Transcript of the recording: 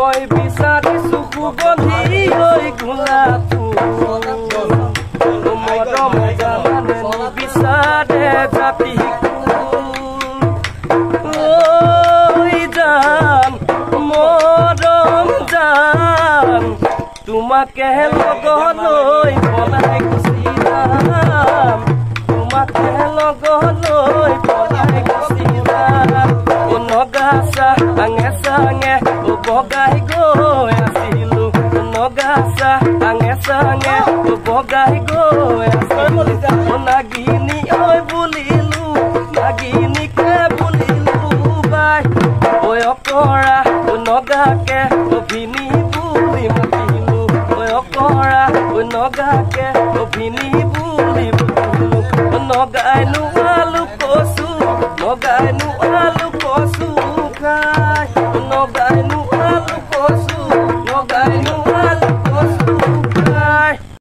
মই বিচাৰিছো সুগন্ধি ঐ গোলাপটো মৰম জানানে বিচাৰে জাতি ঐ জান মৰম জান তোমাকে লগলৈ পলাই গুচি যাম তোমাকে লগলৈ পলাই গুচি যাম নগা চাঙে চাঙে বগাই গৈ আছিলো নগা চাঙে চাঙে বগাই গৈ আছিলো নাগিনী ঐ বুলিলো নাগিনীকে বুলিলো বাই ঐ অকৰা নগাকে অভিনী বুলি মাতিলো ঐ অকৰা নগাকে অভিনী বুলি মাতিলো নগাই নোৱালো